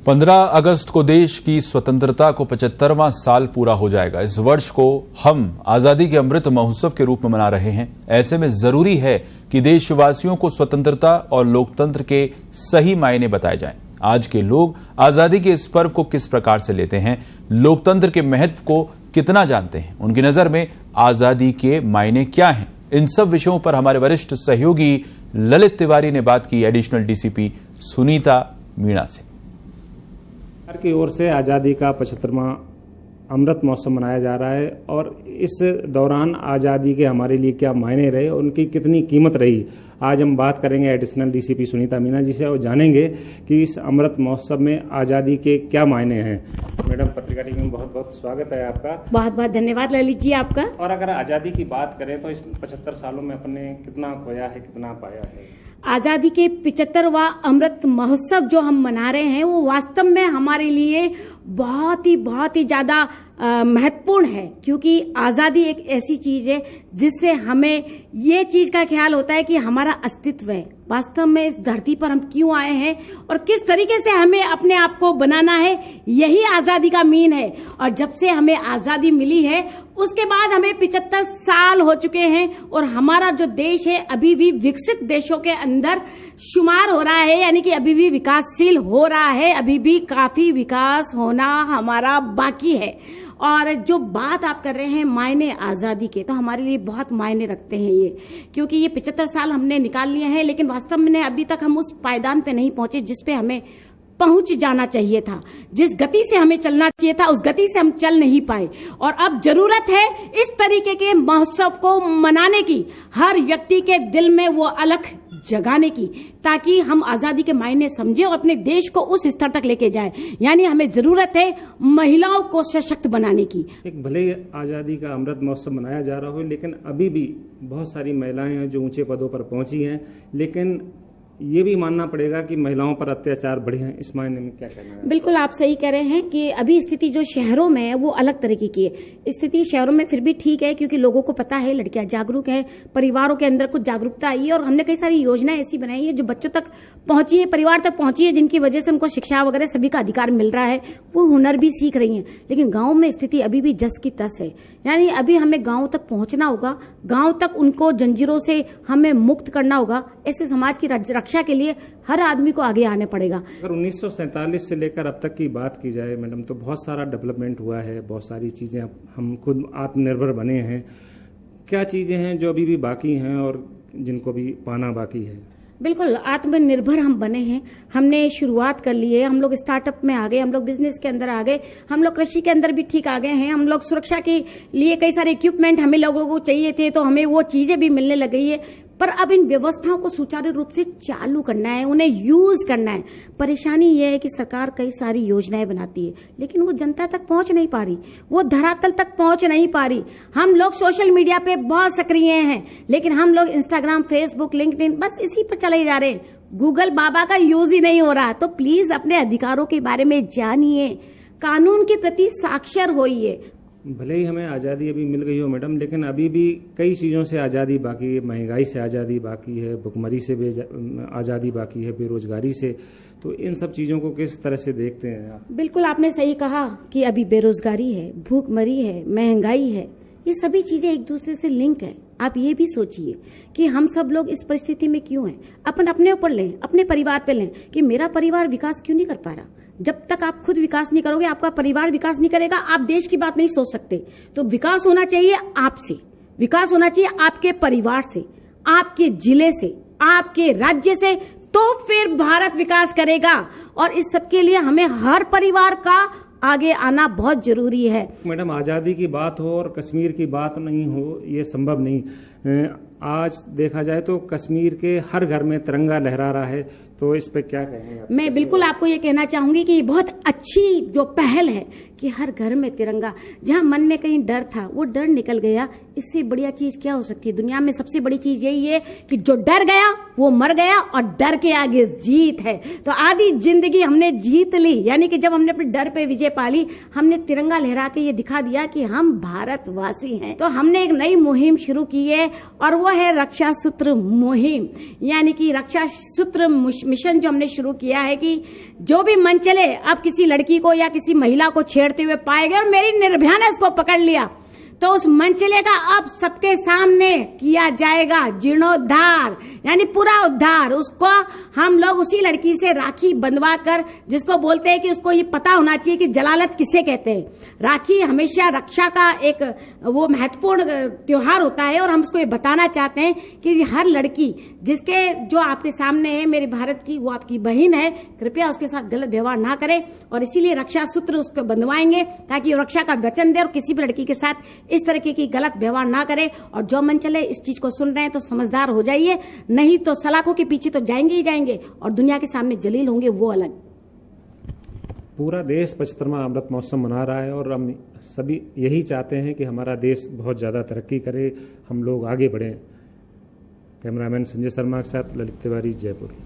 15 अगस्त को देश की स्वतंत्रता को 75वां साल पूरा हो जाएगा। इस वर्ष को हम आजादी के अमृत महोत्सव के रूप में मना रहे हैं। ऐसे में जरूरी है कि देशवासियों को स्वतंत्रता और लोकतंत्र के सही मायने बताए जाएं। आज के लोग आजादी के इस पर्व को किस प्रकार से लेते हैं, लोकतंत्र के महत्व को कितना जानते हैं, उनकी नजर में आजादी के मायने क्या हैं, इन सब विषयों पर हमारे वरिष्ठ सहयोगी ललित तिवारी ने बात की एडिशनल डीसीपी सुनीता मीणा से। सरकार की ओर से आज़ादी का 75वां अमृत महोत्सव मनाया जा रहा है और इस दौरान आज़ादी के हमारे लिए क्या मायने रहे, उनकी कितनी कीमत रही, आज हम बात करेंगे एडिशनल डीसीपी सुनीता मीणा जी से और जानेंगे कि इस अमृत महोत्सव में आज़ादी के क्या मायने हैं। मैडम, पत्रिका टीवी में बहुत बहुत स्वागत है आपका। बहुत बहुत धन्यवाद ललित जी आपका। और अगर आज़ादी की बात करें तो इस 75 सालों में अपने कितना खोया है, कितना पाया है? आजादी के 75वां अमृत महोत्सव जो हम मना रहे हैं वो वास्तव में हमारे लिए बहुत ही ज्यादा महत्वपूर्ण है, क्योंकि आजादी एक ऐसी चीज है जिससे हमें ये चीज का ख्याल होता है कि हमारा अस्तित्व है, वास्तव में इस धरती पर हम क्यों आए हैं और किस तरीके से हमें अपने आप को बनाना है, यही आजादी का मीन है। और जब से हमें आजादी मिली है उसके बाद हमें 75 साल हो चुके हैं और हमारा जो देश है अभी भी विकसित देशों के अंदर शुमार हो रहा है, यानी कि अभी भी विकासशील हो रहा है, अभी भी काफी विकास होना हमारा बाकी है। और जो बात आप कर रहे हैं मायने आजादी के, तो हमारे लिए बहुत मायने रखते हैं ये, क्योंकि ये 75 साल हमने निकाल लिए हैं, लेकिन वास्तव में अभी तक हम उस पायदान पे नहीं पहुंचे जिस पे हमें पहुंच जाना चाहिए था। जिस गति से हमें चलना चाहिए था उस गति से हम चल नहीं पाए और अब जरूरत है इस तरीके के महोत्सव को मनाने की, हर व्यक्ति के दिल में वो अलख जगाने की, ताकि हम आजादी के मायने समझे और अपने देश को उस स्तर तक लेके जाए। यानी हमें जरूरत है महिलाओं को सशक्त बनाने की। एक भले ही आजादी का अमृत महोत्सव मनाया जा रहा हो, लेकिन अभी भी बहुत सारी महिलाएं हैं जो ऊंचे पदों पर पहुंची हैं, लेकिन ये भी मानना पड़ेगा कि महिलाओं पर अत्याचार बढ़े हैं। इस मायने में क्या कहना है? बिल्कुल आप सही कह रहे हैं कि अभी स्थिति जो शहरों में है वो अलग तरीके की है। स्थिति शहरों में फिर भी ठीक है, क्योंकि लोगों को पता है, लड़कियां जागरूक है, परिवारों के अंदर कुछ जागरूकता आई है और हमने कई सारी योजनाएं ऐसी बनाई है जो बच्चों तक पहुंची है, परिवार तक पहुंची है, जिनकी वजह से उनको शिक्षा वगैरह सभी का अधिकार मिल रहा है, वो हुनर भी सीख रही है। लेकिन गाँव में स्थिति अभी भी जस की तस है, यानी अभी हमें गाँव तक पहुंचना होगा, गाँव तक उनको जंजीरों से हमें मुक्त करना होगा। ऐसे समाज की रक्षा के लिए हर आदमी को आगे आने पड़ेगा। अगर 1947 से लेकर अब तक की बात की जाए मैडम, तो बहुत सारा डेवलपमेंट हुआ है, बहुत सारी चीजें हम खुद आत्मनिर्भर बने हैं। क्या चीजें हैं जो अभी भी बाकी हैं और जिनको भी पाना बाकी है? बिल्कुल आत्मनिर्भर हम बने हैं, हमने शुरुआत कर ली है, हम लोग स्टार्टअप में आ गए, हम लोग बिजनेस के अंदर आ गए, हम लोग कृषि के अंदर भी ठीक आ गए हैं, हम लोग सुरक्षा के लिए कई सारे इक्विपमेंट हमें लोगों को चाहिए थे तो हमें वो चीजें भी मिलने लग गई है। पर अब इन व्यवस्थाओं को सुचारू रूप से चालू करना है, उन्हें यूज करना है। परेशानी यह है कि सरकार कई सारी योजनाएं बनाती है लेकिन वो जनता तक पहुंच नहीं पा रही, वो धरातल तक पहुंच नहीं पा रही। हम लोग सोशल मीडिया पे बहुत सक्रिय हैं, लेकिन हम लोग इंस्टाग्राम, फेसबुक, लिंक्डइन बस इसी पर चले जा रहे हैं, गूगल बाबा का यूज ही नहीं हो रहा। तो प्लीज अपने अधिकारों के बारे में जानिए, कानून के प्रति साक्षर होइए। भले ही हमें आज़ादी अभी मिल गई हो मैडम, लेकिन अभी भी कई चीज़ों से आज़ादी बाकी है, महंगाई से आज़ादी बाकी है, भुखमरी से आज़ादी बाकी है, बेरोजगारी से। तो इन सब चीज़ों को किस तरह से देखते हैं आप? बिल्कुल आपने सही कहा कि अभी बेरोजगारी है, भूखमरी है, महंगाई है, ये सभी चीजें एक दूसरे से लिंक है। आप ये भी सोचिए कि हम सब लोग इस परिस्थिति में क्यों हैं। अपन अपने ऊपर लें, अपने परिवार पे लें कि मेरा परिवार विकास क्यों नहीं कर पा रहा। जब तक आप खुद विकास नहीं करोगे, आपका परिवार विकास नहीं करेगा, आप देश की बात नहीं सोच सकते। तो विकास होना चाहिए आपसे, विकास होना चाहिए आपके परिवार से, आपके जिले से, आपके राज्य से, तो फिर भारत विकास करेगा। और इस सबके लिए हमें हर परिवार का आगे आना बहुत जरूरी है। मैडम, आज़ादी की बात हो और कश्मीर की बात नहीं हो, ये संभव नहीं। आज देखा जाए तो कश्मीर के हर घर में तिरंगा लहरा रहा है, तो इस पे क्या कहेंगे? मैं बिल्कुल आपको ये कहना चाहूंगी कि ये बहुत अच्छी जो पहल है कि हर घर में तिरंगा, जहां मन में कहीं डर था वो डर निकल गया। इससे बढ़िया चीज क्या हो सकती है? दुनिया में सबसे बड़ी चीज यही है कि जो डर गया वो मर गया और डर के आगे जीत है। तो आधी जिंदगी हमने जीत ली, यानी कि जब हमने अपने डर पे विजय पाली, हमने तिरंगा लहरा के ये दिखा दिया कि हम भारतवासी हैं। तो हमने एक नई मुहिम शुरू की है और वो है रक्षा सूत्र मुहिम, यानी कि रक्षा सूत्र मिशन जो हमने शुरू किया है कि जो भी मन चले अब किसी लड़की को या किसी महिला को छेड़ते हुए पाएगा और मेरी निर्भया ने उसको पकड़ लिया तो उस मंचले का अब सबके सामने किया जाएगा जीर्णोद्धार, यानी पूरा उद्धार। उसको हम लोग उसी लड़की से राखी बंधवा कर, जिसको बोलते हैं कि उसको ये पता होना चाहिए कि जलालत किसे कहते हैं। राखी हमेशा रक्षा का एक वो महत्वपूर्ण त्योहार होता है और हम उसको ये बताना चाहते हैं कि हर लड़की जिसके जो आपके सामने है मेरी भारत की, वो आपकी बहन है, कृपया उसके साथ गलत व्यवहार ना करें। और इसीलिए रक्षा सूत्र उसको बंधवाएंगे ताकि वो रक्षा का वचन दे और किसी भी लड़की के साथ इस तरीके की गलत व्यवहार ना करे। और जो मन चले इस चीज को सुन रहे हैं तो समझदार हो जाइए, नहीं तो सलाखों के पीछे तो जाएंगे ही जाएंगे और दुनिया के सामने जलील होंगे, वो अलग। पूरा देश 75वां अमृत महोत्सव मना रहा है और हम सभी यही चाहते हैं कि हमारा देश बहुत ज़्यादा तरक्की करे, हम लोग आगे बढ़ें। कैमरामैन संजय शर्मा के साथ ललित तिवारी, जयपुर।